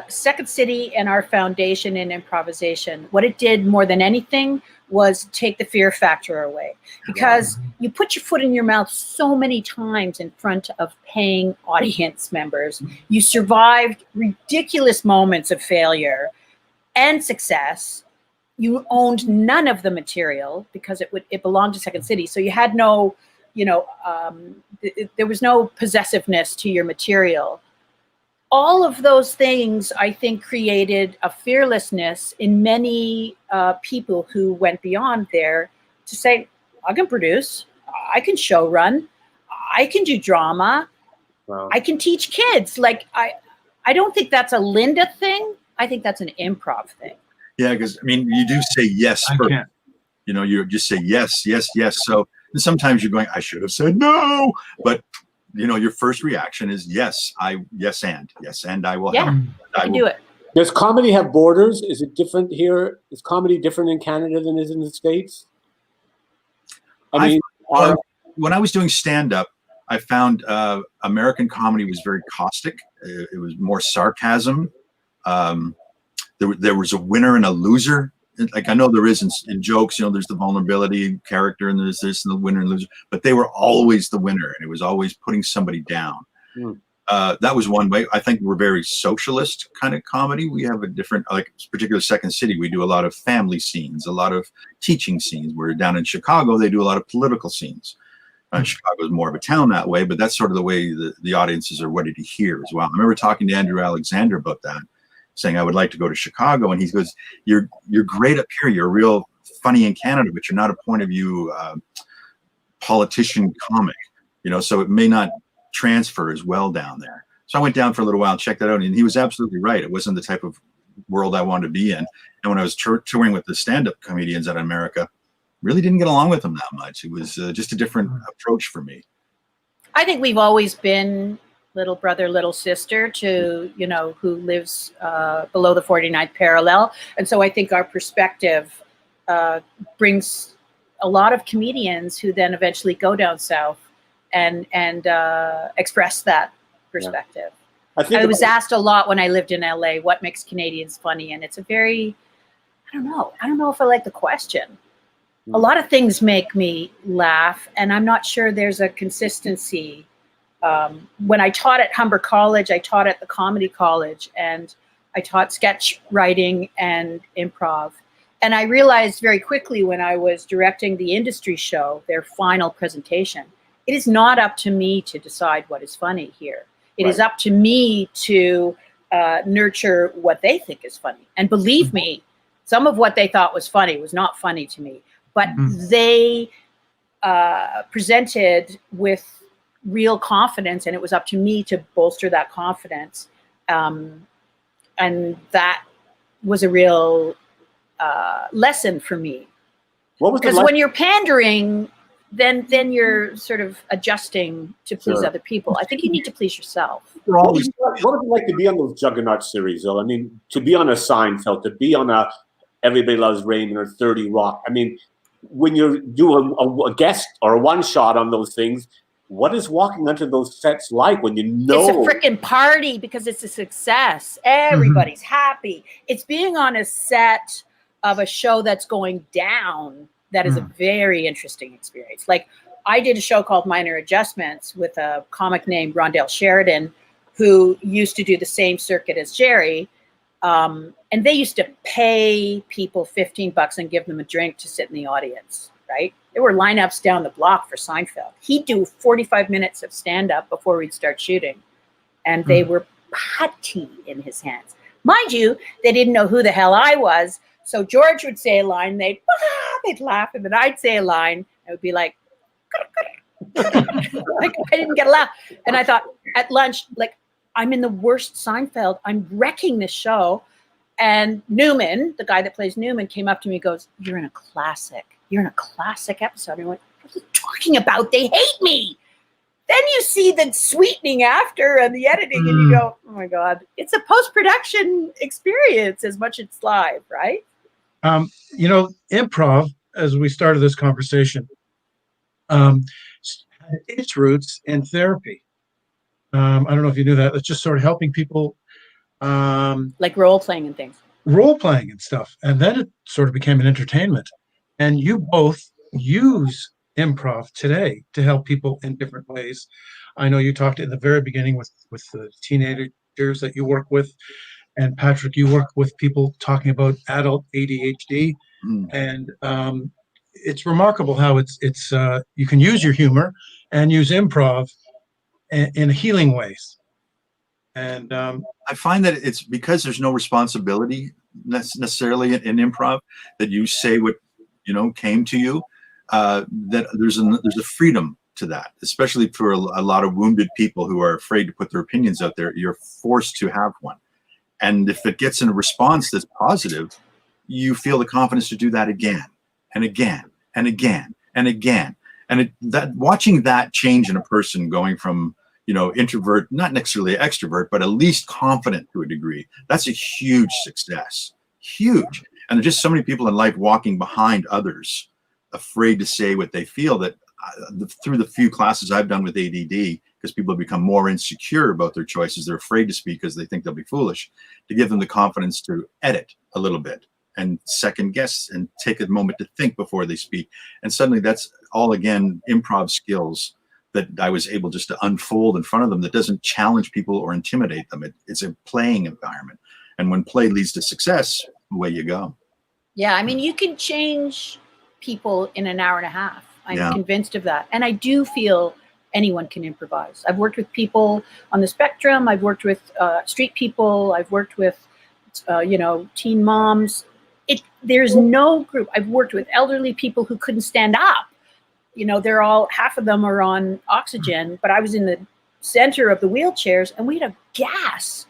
Second City and our foundation in improvisation, what it did more than anything was take the fear factor away, because you put your foot in your mouth so many times in front of paying audience members. You survived ridiculous moments of failure and success. You owned none of the material because it belonged to Second City. So you had no, there was no possessiveness to your material. All of those things, I think, created a fearlessness in many people who went beyond there to say, I can produce, I can show run, I can do drama, I can teach kids. Like, I don't think that's a Linda thing. I think that's an improv thing. Yeah, because, I mean, you do say yes first. You just say yes, yes, yes. So sometimes you're going, I should have said no. But your first reaction is yes, yes, and I will help. I can do it. Does comedy have borders? Is it different here? Is comedy different in Canada than it is in the States? I mean, when I was doing stand-up, I found American comedy was very caustic. It was more sarcasm. There was a winner and a loser. Like, I know there is in jokes, there's the vulnerability character, and there's this and the winner and loser, but they were always the winner, and it was always putting somebody down. That was one way. I think we're very socialist kind of comedy. We have a different, like, particular Second City, we do a lot of family scenes, a lot of teaching scenes. We're down in Chicago, they do a lot of political scenes. Chicago is more of a town that way, but that's sort of the way the audiences are ready to hear as well. I remember talking to Andrew Alexander about that, saying I would like to go to Chicago, and he goes, "You're great up here. You're real funny in Canada, but you're not a point of view politician comic, so it may not transfer as well down there." So I went down for a little while and checked that out, and he was absolutely right. It wasn't the type of world I wanted to be in. And when I was touring with the stand-up comedians out of America, really didn't get along with them that much. It was just a different approach for me. I think we've always been little brother, little sister to, who lives below the 49th parallel. And so I think our perspective brings a lot of comedians who then eventually go down south and express that perspective. Yeah. I was asked a lot when I lived in LA, what makes Canadians funny? And it's a very, I don't know if I like the question. A lot of things make me laugh, and I'm not sure there's a consistency. When I taught at Humber College, I taught at the Comedy College, and I taught sketch writing and improv. And I realized very quickly when I was directing the industry show, their final presentation, it is not up to me to decide what is funny here. It is up to me to nurture what they think is funny. And believe me, some of what they thought was funny was not funny to me. But they presented with real confidence, and it was up to me to bolster that confidence. And that was a real lesson for me. Because when you're pandering, then you're sort of adjusting to please other people. I think you need to please yourself. What would it like to be on those Juggernaut series, though? I mean, to be on a Seinfeld, to be on a Everybody Loves Raymond or 30 Rock. I mean, when you do a guest or a one shot on those things, what is walking onto those sets like when you know? It's a freaking party because it's a success. Everybody's happy. It's being on a set of a show that's going down. That is a very interesting experience. Like, I did a show called Minor Adjustments with a comic named Rondell Sheridan, who used to do the same circuit as Jerry. And they used to pay people $15 and give them a drink to sit in the audience, right? There were lineups down the block for Seinfeld. He'd do 45 minutes of stand-up before we'd start shooting. And they were putty in his hands. Mind you, they didn't know who the hell I was. So George would say a line, they'd laugh, and then I'd say a line, and it would be like, like I didn't get a laugh. And I thought at lunch, like, I'm in the worst Seinfeld. I'm wrecking this show. And Newman, the guy that plays Newman, came up to me and goes, you're in a classic. You're in a classic episode. And I went, what are you talking about? They hate me. Then you see the sweetening after and the editing, and you go, oh my God. It's a post-production experience as much as it's live, right? You know, improv, as we started this conversation, its roots in therapy. I don't know if you knew that. It's just sort of helping people. Like role-playing and things. Role-playing and stuff. And then it sort of became an entertainment. And you both use improv today to help people in different ways. I know you talked in the very beginning with the teenagers that you work with. And Patrick, you work with people talking about adult ADHD. And it's remarkable how it's you can use your humor and use improv in healing ways. And I find that it's because there's no responsibility necessarily in improv, that you say what came to you, that there's a freedom to that, especially for a lot of wounded people who are afraid to put their opinions out there. You're forced to have one, and if it gets in a response that's positive, you feel the confidence to do that again and again and again and again. And that watching that change in a person going from introvert, not necessarily extrovert, but at least confident to a degree, that's a huge success. Huge. And there's just so many people in life walking behind others, afraid to say what they feel, that through the few classes I've done with ADD, because people have become more insecure about their choices, they're afraid to speak because they think they'll be foolish, to give them the confidence to edit a little bit and second guess and take a moment to think before they speak. And suddenly that's all, again, improv skills that I was able just to unfold in front of them, that doesn't challenge people or intimidate them. It's a playing environment. And when play leads to success, away you go. Yeah, I mean, you can change people in an hour and a half. I'm convinced of that. And I do feel anyone can improvise. I've worked with people on the spectrum. I've worked with street people. I've worked with, teen moms. There's no group. I've worked with elderly people who couldn't stand up. They're all, half of them are on oxygen, but I was in the center of the wheelchairs and we had a gas.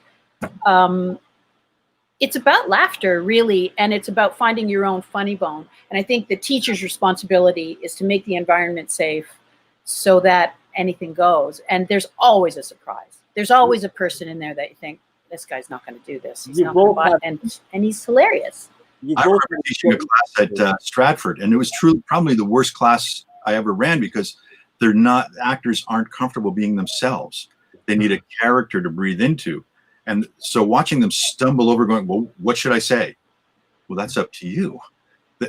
It's about laughter, really, and it's about finding your own funny bone. And I think the teacher's responsibility is to make the environment safe so that anything goes. And there's always a surprise. There's always a person in there that you think, this guy's not going to do this. He's not gonna and he's hilarious. I remember teaching a class at Stratford, and it was truly probably the worst class I ever ran, because actors aren't comfortable being themselves. They need a character to breathe into. And so watching them stumble over going, well, what should I say? Well, that's up to you.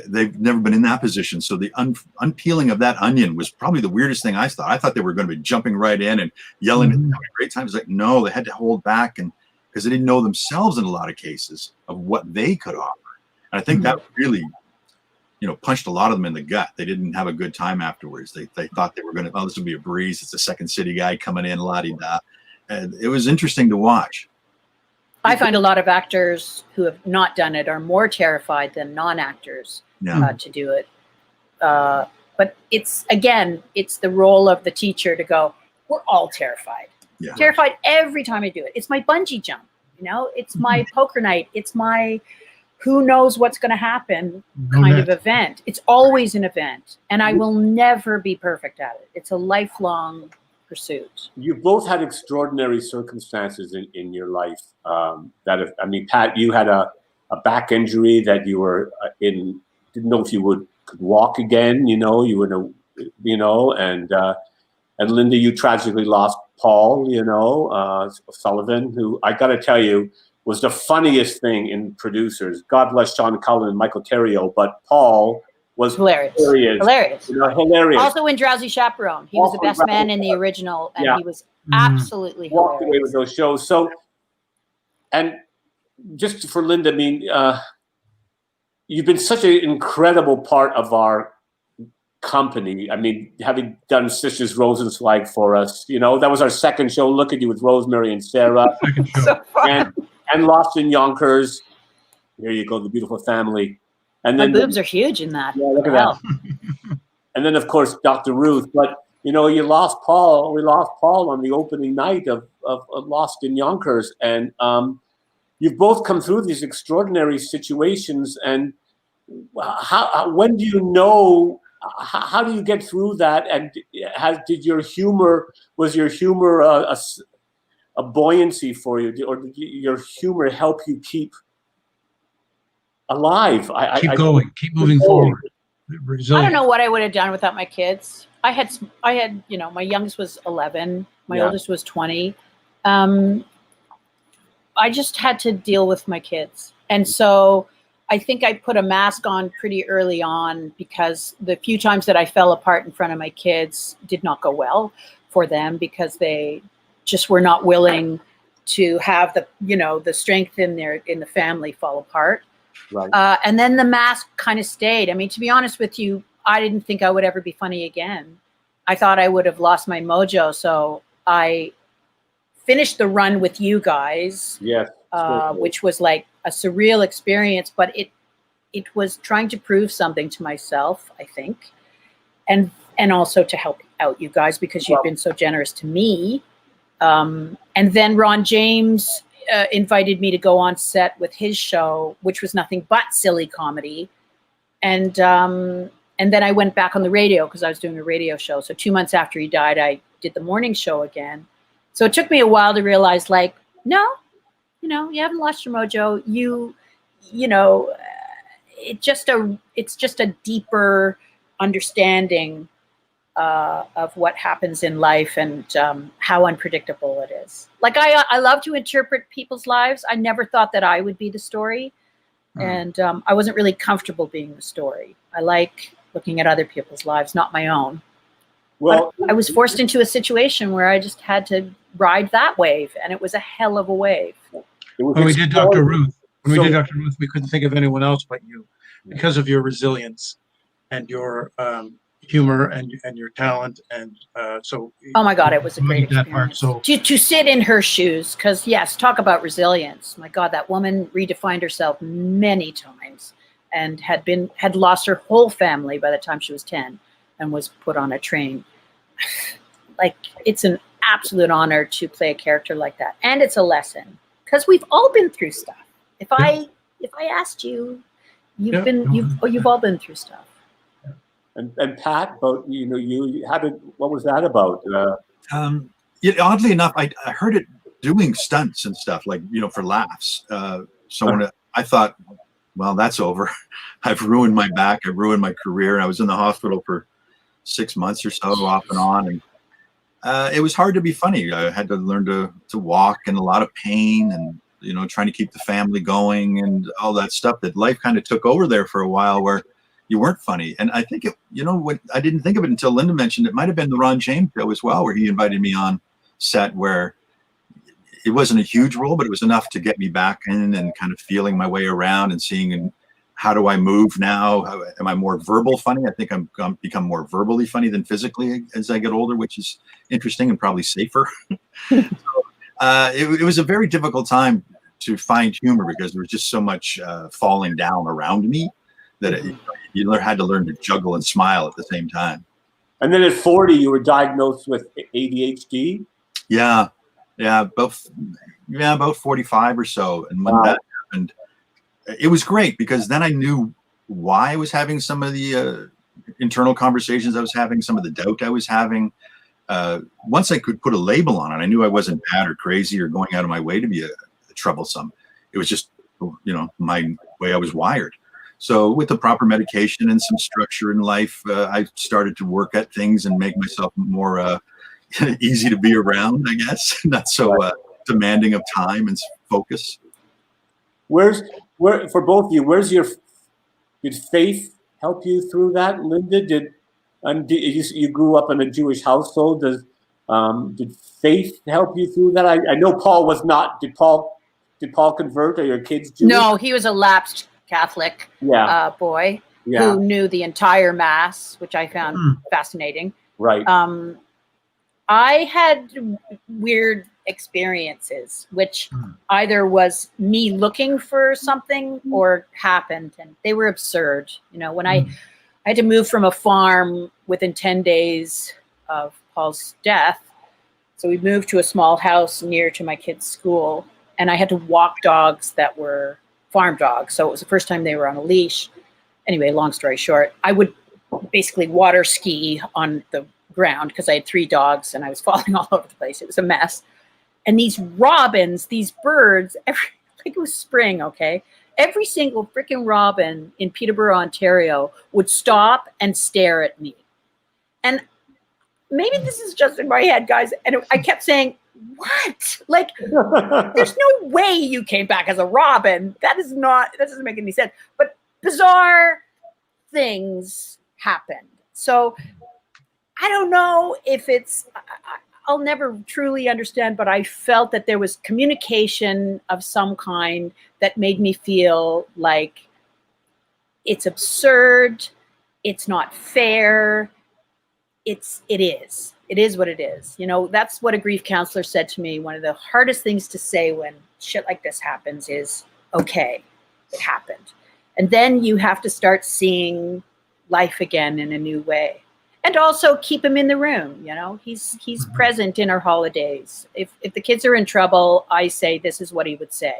They've never been in that position. So the unpeeling of that onion was probably the weirdest thing I thought. I thought they were going to be jumping right in and yelling and having a great time. It's like, no, they had to hold back, and because they didn't know themselves in a lot of cases of what they could offer. And I think that really, punched a lot of them in the gut. They didn't have a good time afterwards. They thought they were going to, this will be a breeze. It's a Second City guy coming in, la-di-da. And it was interesting to watch. I find a lot of actors who have not done it are more terrified than non-actors to do it. But it's the role of the teacher to go, we're all terrified. Yeah. Terrified every time I do it. It's my bungee jump, it's my poker night. It's my who knows what's going to happen kind of event. It's always an event. And I will never be perfect at it. It's a lifelong pursuit. You both had extraordinary circumstances in your life. Pat, you had a back injury that you were didn't know if you could walk again. You were and Linda, you tragically lost Paul. Sullivan, who I got to tell you was the funniest thing in Producers. God bless Sean Cullen and Michael Terrio, but Paul was hilarious. Hilarious. Also in Drowsy Chaperone. He was the best man in the original, and he was absolutely walked hilarious. away with those shows. So, and just for Linda, you've been such an incredible part of our company. Having done Sisters Rosenzweig for us, that was our second show. Look at you with Rosemary and Sarah. So and Lost in Yonkers. There you go, the beautiful family. And then my boobs are huge in that. Yeah, look at that. And then, of course, Dr. Ruth. But, you lost Paul. We lost Paul on the opening night of Lost in Yonkers. And you've both come through these extraordinary situations. And when do you know, how do you get through that? And was your humor a buoyancy for you? Or did your humor help you keep alive? Keep going. Keep moving forward. Resilient. I don't know what I would have done without my kids. I had, my youngest was 11. My oldest was 20. I just had to deal with my kids. And so I think I put a mask on pretty early on, because the few times that I fell apart in front of my kids did not go well for them, because they just were not willing to have the strength in the family fall apart. Right. And then the mask kind of stayed. To be honest with you, I didn't think I would ever be funny again. I thought I would have lost my mojo. So I finished the run with you guys, which was like a surreal experience, but it was trying to prove something to myself, I think, and also to help out you guys, because you've been so generous to me. And then Ron James invited me to go on set with his show, which was nothing but silly comedy. And then I went back on the radio, because I was doing a radio show. So 2 months after he died, I did the morning show again. So it took me a while to realize, no, you haven't lost your mojo. It's just a deeper understanding of what happens in life, and how unpredictable it is. I love to interpret people's lives. I never thought that I would be the story. And I wasn't really comfortable being the story. I like looking at other people's lives, not my own. Well, but I was forced into a situation where I just had to ride that wave, and it was a hell of a wave. When we did Dr. Ruth, we couldn't think of anyone else but you, because of your resilience and your humor and your talent, and so. Oh my God, it was a great experience. To sit in her shoes, because yes, talk about resilience. My God, that woman redefined herself many times, and had lost her whole family by the time she was 10, and was put on a train. It's an absolute honor to play a character like that, and it's a lesson, because we've all been through stuff. If I asked you, you've all been through stuff. And Pat, about what was that about? Oddly enough, I heard it doing stunts and stuff, for laughs. So I thought, well, that's over. I've ruined my back. I've ruined my career. I was in the hospital for 6 months or so, off and on. And it was hard to be funny. I had to learn to walk in a lot of pain and, trying to keep the family going and all that stuff that life kind of took over there for a while where you weren't funny. And I think, what I didn't think of it until Linda mentioned it might have been the Ron James show as well, where he invited me on set, where it wasn't a huge role, but it was enough to get me back in and kind of feeling my way around and seeing and how do I move now? Am I more verbal funny? I think I'm become more verbally funny than physically as I get older, which is interesting and probably safer. So, it was a very difficult time to find humor because there was just so much falling down around me that you had to learn to juggle and smile at the same time. And then at 40, you were diagnosed with ADHD? Yeah, about 45 or so. And when that happened, it was great because then I knew why I was having some of the internal conversations I was having, some of the doubt I was having. Once I could put a label on it, I knew I wasn't bad or crazy or going out of my way to be a troublesome. It was just, my way I was wired. So with the proper medication and some structure in life, I started to work at things and make myself more easy to be around, I guess. Not so demanding of time and focus. Where for both of you, did faith help you through that, Linda? Did you grew up in a Jewish household? Did faith help you through that? I know Paul was not. Did Paul convert? Are your kids Jewish? No, he was a lapsed Catholic boy who knew the entire Mass, which I found fascinating. Right. I had weird experiences, which either was me looking for something or happened, and they were absurd. When I had to move from a farm within 10 days of Paul's death, so we moved to a small house near to my kids' school, and I had to walk dogs that were farm dogs. So it was the first time they were on a leash. Anyway, long story short, I would basically water ski on the ground because I had 3 dogs and I was falling all over the place. It was a mess. And these robins, these birds, it was spring, okay? Every single freaking robin in Peterborough, Ontario would stop and stare at me. And maybe this is just in my head, guys. And I kept saying, what? Like, there's no way you came back as a robin. That doesn't make any sense. But bizarre things happened. So I don't know if I'll never truly understand, but I felt that there was communication of some kind that made me feel like it's absurd. It's not fair. It is what it is. That's what a grief counselor said to me. One of the hardest things to say when shit like this happens is, okay, it happened. And then you have to start seeing life again in a new way. And also keep him in the room. He's present in our holidays. If the kids are in trouble, I say, this is what he would say.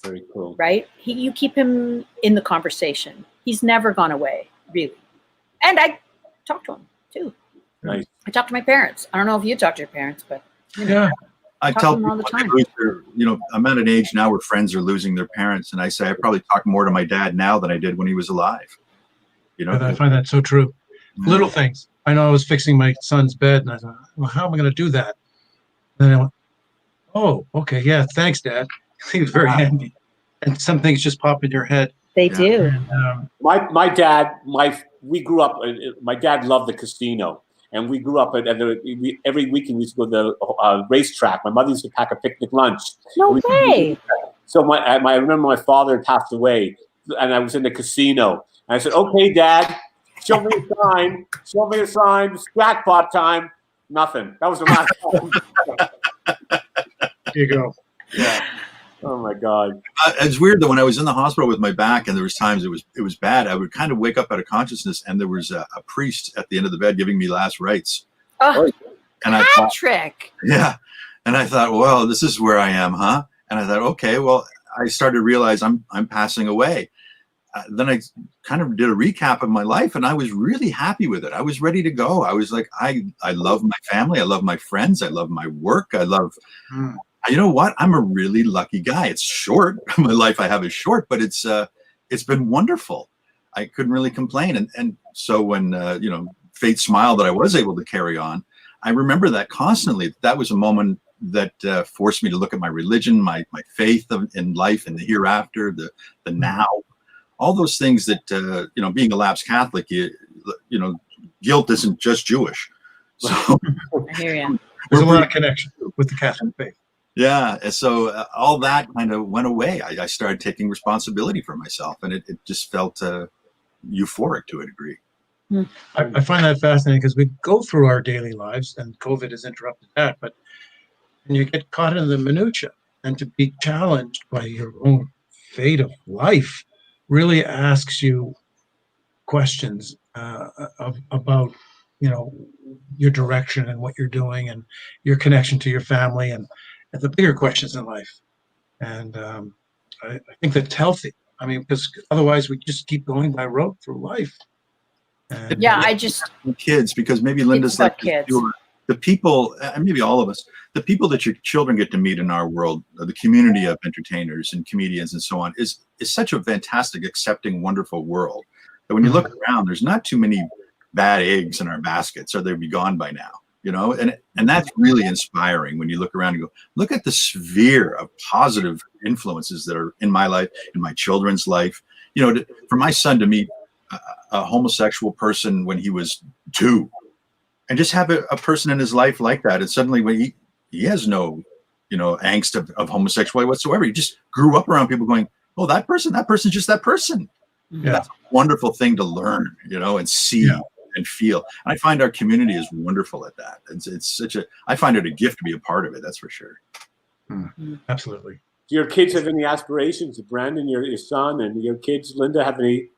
Very cool. Right? You keep him in the conversation. He's never gone away, really. And I talk to him too. Nice. I talk to my parents. I don't know if you talk to your parents, but I tell people all the time. I'm at an age now where friends are losing their parents, and I say I probably talk more to my dad now than I did when he was alive. I find that so true. Little things. I know I was fixing my son's bed, and I thought, well, how am I going to do that? And then I went, oh, okay, yeah, thanks, Dad. He was very handy. And some things just pop in your head. They do. And, my dad grew up. My dad loved the casino, and we grew up every weekend we used to go to the racetrack. My mother used to pack a picnic lunch. No way. So I remember my father passed away, and I was in the casino, and I said, "Okay, Dad, show me a sign. Show me a sign. It's jackpot time." Nothing. That was the last time. Here you go. Yeah. Oh my God. It's weird that when I was in the hospital with my back, and there was times it was bad, I would kind of wake up out of consciousness, and there was a priest at the end of the bed giving me last rites. Oh, and Patrick. And I thought, well, this is where I am, huh? And I thought, okay, well, I started to realize I'm passing away. Then I kind of did a recap of my life, and I was really happy with it. I was ready to go. I was like, I love my family. I love my friends. I love my work. I love, you know what? I'm a really lucky guy. It's short. My life I have is short, but it's been wonderful. I couldn't really complain. And so when, fate smiled that I was able to carry on. I remember that constantly. That was a moment that forced me to look at my religion, my faith in life and the hereafter, the now, all those things that, being a lapsed Catholic, guilt isn't just Jewish. So I hear you. There's a lot of connection with the Catholic faith. Yeah. And so all that kind of went away. I started taking responsibility for myself, and it just felt euphoric to a degree. I find that fascinating because we go through our daily lives, and COVID has interrupted that, but when you get caught in the minutia, and to be challenged by your own fate of life really asks you questions about your direction and what you're doing and your connection to your family and the bigger questions in life. And I think that's healthy. I mean, because otherwise we just keep going by rote through life. And, I just kids, because maybe Linda's like kids. The people, and maybe all of us, the people that your children get to meet in our world, the community of entertainers and comedians and so on, is such a fantastic, accepting, wonderful world that when you look around, there's not too many bad eggs in our baskets, or they'd be gone by now, and that's really inspiring when you look around and go, look at the sphere of positive influences that are in my life, in my children's life. For my son to meet a homosexual person when he was 2, and just have a person in his life like that, and suddenly when he has no angst of homosexuality whatsoever. He just grew up around people going, oh, that person's just that person. Yeah. That's a wonderful thing to learn, and see and feel. And I find our community is wonderful at that. It's I find it a gift to be a part of it. That's for sure. Absolutely. Do your kids have any aspirations? Brandon, your son, and your kids, Linda, have any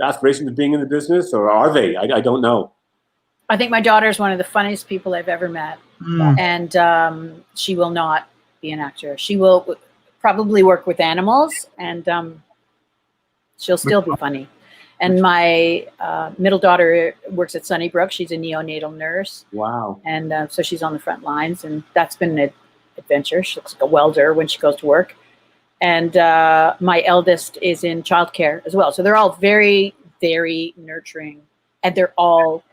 aspirations of being in the business, or are they? I don't know. I think my daughter is one of the funniest people I've ever met, and she will not be an actor. She will probably work with animals, and she'll still be funny. And my middle daughter works at Sunnybrook. She's a neonatal nurse. Wow. And so she's on the front lines, and that's been an adventure. She looks like a welder when she goes to work. And my eldest is in childcare as well. So they're all very, very nurturing, and they're all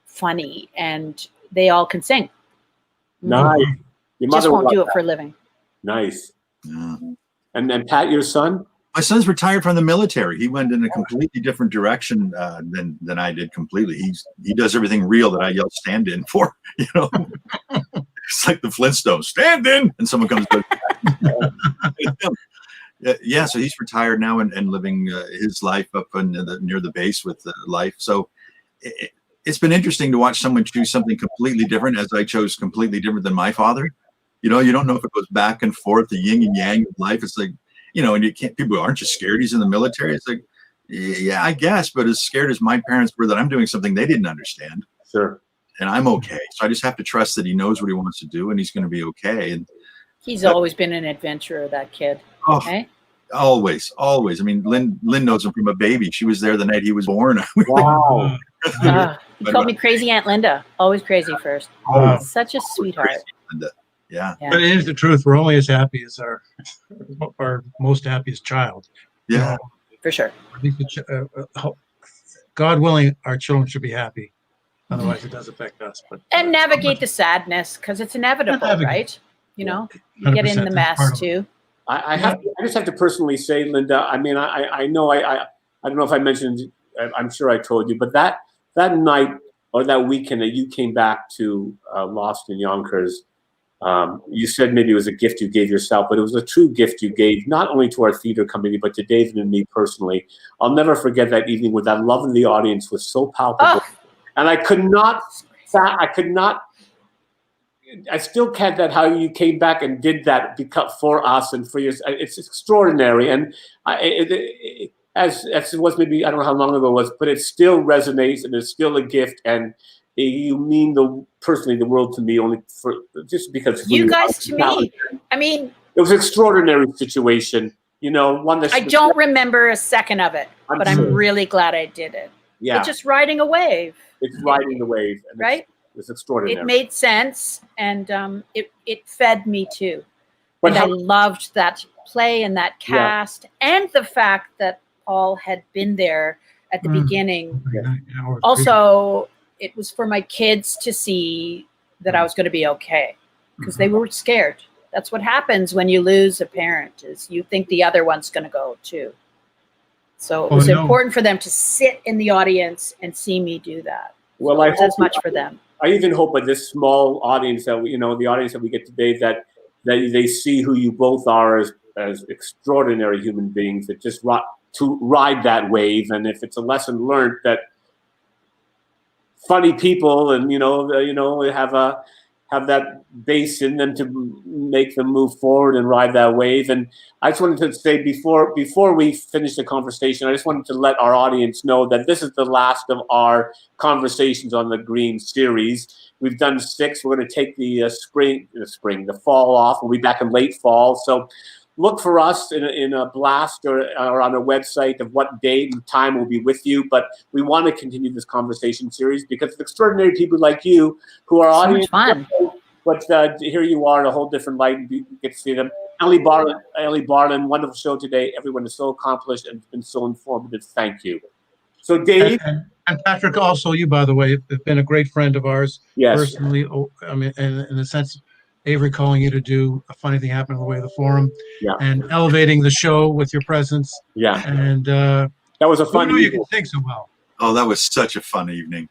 funny, and they all can sing. Nice. Your mother Just won't do it that. for a living. Nice. Yeah. And then Pat, your son? My son's retired from the military. He went in a completely different direction than I did completely. He does everything real that I yell stand in for. It's like the Flintstones, stand in, and someone comes. Yeah, so he's retired now and living his life up near the base with life. So it's been interesting to watch someone choose something completely different, as I chose completely different than my father. You don't know if it goes back and forth, the yin and yang of life. It's like, and you can't, people aren't you scared he's in the military? It's like, yeah, I guess, but as scared as my parents were that I'm doing something they didn't understand. Sure. And I'm okay. So I just have to trust that he knows what he wants to do and he's going to be okay. And He's always been an adventurer, that kid. Oh, Okay? Always. I mean, Lynn knows him from a baby. She was there the night he was born. Wow. He called me Crazy Aunt Linda. Always crazy first. Wow. Such a sweetheart. Yeah. Yeah. But it is the truth. We're only as happy as our most happiest child. Yeah. For sure. At least God willing, our children should be happy. Otherwise, it does affect us. But And navigate the sadness, because it's inevitable, right? You get in the 100% mess part of it. too. I just have to personally say, Linda, I mean, I know I don't know if I mentioned, I'm sure I told you, but that night or that weekend that you came back to Lost in Yonkers, you said maybe it was a gift you gave yourself, but it was a true gift you gave not only to our theater company, but to David and me personally. I'll never forget that evening with that love in the audience was so palpable. And I still can't that how you came back and did that for us and for you. It's extraordinary. And as it was, maybe, I don't know how long ago it was, but it still resonates and it's still a gift. And you mean personally the world to me only for just because You guys to me. I mean, it was an extraordinary situation. One that I don't remember a second of it, but I'm really glad I did it. Yeah, It's just riding a wave. it's riding the wave, and Right? It's extraordinary. It made sense, and it fed me too. But And I loved that play and that cast, and the fact that Paul had been there at the beginning. Also, it was for my kids to see that I was going to be okay, because they were scared. That's what happens when you lose a parent, is you think the other one's going to go too. So it was important for them to sit in the audience and see me do that. Well, so I it's hope as much for them. I even hope with this small audience that the audience that we get today, that they see who you both are as extraordinary human beings that just to ride that wave. And if it's a lesson learned, that funny people and have that base in them to make them move forward and ride that wave. And I just wanted to say before we finish the conversation, I just wanted to let our audience know that this is the last of our Conversations on the Green series. We've done 6. We're going to take the fall off. We'll be back in late fall. So look for us in a blast or on our website of what date and time we'll be with you. But we want to continue this conversation series because of extraordinary people like you who are audience. So much fun. But here you are in a whole different light, and you get to see them. Ellie Barlin, wonderful show today. Everyone is so accomplished and been so informative. Thank you. So Dave. And Patrick, also you, by the way, have been a great friend of ours. Yes. Personally. I mean, in the sense, Avery calling you to do a funny thing happened on the way to the forum, and elevating the show with your presence. Yeah. And that was a fun evening. You can sing so well. Oh, that was such a fun evening.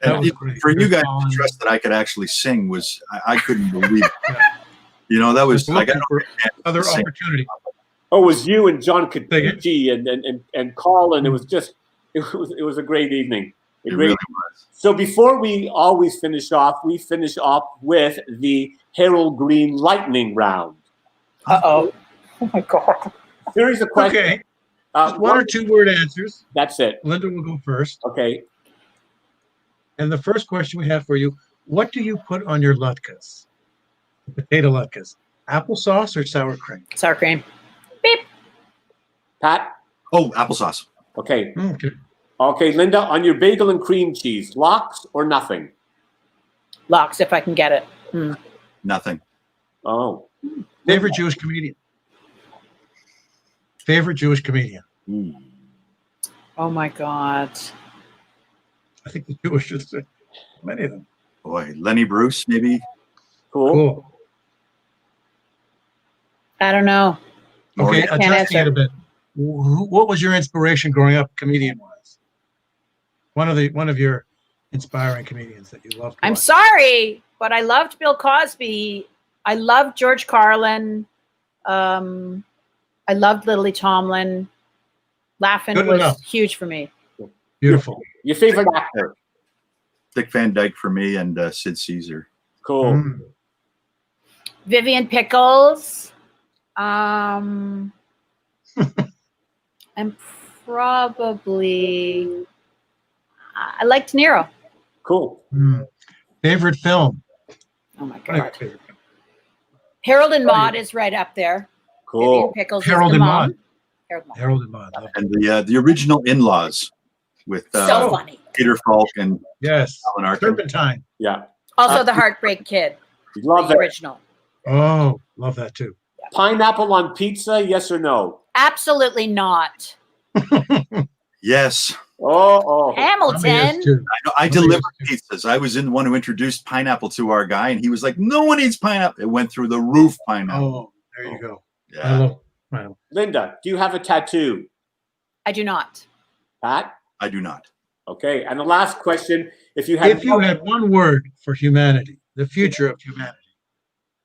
That was great. For you guys to trust that I could actually sing was, I couldn't believe it. That was like other opportunity. Oh, it was you and John Katichi and Carl, and it was just it was a great evening. Really was. So before we always finish off, we finish off with the Harold Green lightning round. Oh my God. Series of questions. Okay. One or 2 word answers. That's it. Linda will go first. Okay. And the first question we have for you: what do you put on your latkes? Potato latkes. Applesauce or sour cream? Sour cream. Beep. Pat? Oh, applesauce. Okay. Okay. Okay, Linda, on your bagel and cream cheese, lox or nothing? Lox, if I can get it. Nothing. Oh. Favorite Jewish comedian? Favorite Jewish comedian? Oh my God. I think the Jewish is many of them. Boy, Lenny Bruce, maybe. Cool. I don't know. Okay, I can't adjusting it answer. a bit. What was your inspiration growing up, comedian-wise? One of your inspiring comedians that you loved. I'm sorry, but I loved Bill Cosby. I loved George Carlin. I loved Lily Tomlin. Laughing Good was enough. huge for me. Beautiful. Your favorite actor? Dick Van Dyke for me and Sid Caesar. Cool. Vivian Pickles. And probably I liked De Niro. Cool. Favorite film? Oh my God. Harold and Maude is right up there. Cool. Vivian Pickles Harold is the and mom. Maude. Harold and Maude. And the original In-Laws with So funny. Peter Falk and Yes. Alan Arkin. Turpentine. Yeah. Also the Heartbreak Kid. Love The that. original. Oh, love that too. Pineapple on pizza, yes or no? Absolutely not. Yes. Oh. Hamilton. I delivered pizzas. I was the one who introduced pineapple to our guy, and he was like, "No one eats pineapple." It went through the roof. Pineapple. Oh, there you go. I Yeah. love pineapple. Linda, do you have a tattoo? I do not. Pat? I do not. Okay. And the last question, if you If you had one word for humanity, the future of humanity,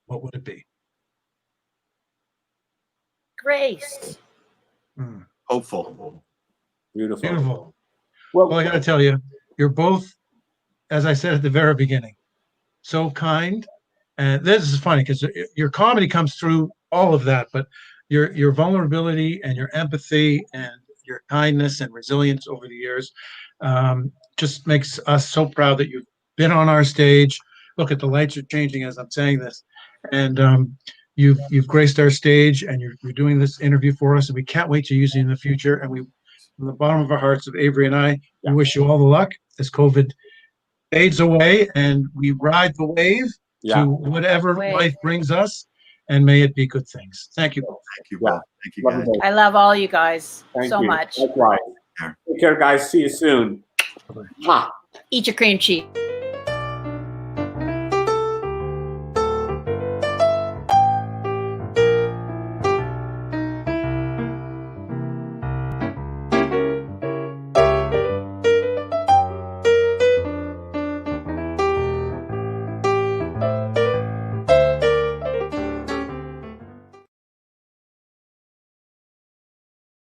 what would it be? Grace. Hopeful. Beautiful. Beautiful. Well, Well, I got to tell you, you're both, as I said at the very beginning, so kind. And this is funny because your comedy comes through all of that, but your vulnerability and your empathy and your kindness and resilience over the years just makes us so proud that you've been on our stage. Look, at the lights are changing as I'm saying this, and you've graced our stage, and you're doing this interview for us, and we can't wait to use you in the future. And we, from the bottom of our hearts, of Avery and I, we wish you all the luck as COVID fades away and we ride the wave to whatever life brings us, and may it be good things. Thank you both. Thank you both. Thank you, guys. I love all you guys Thank so you. much. Likewise. Take care, guys. See you soon. Bye-bye. Mwah. Eat your cream cheese.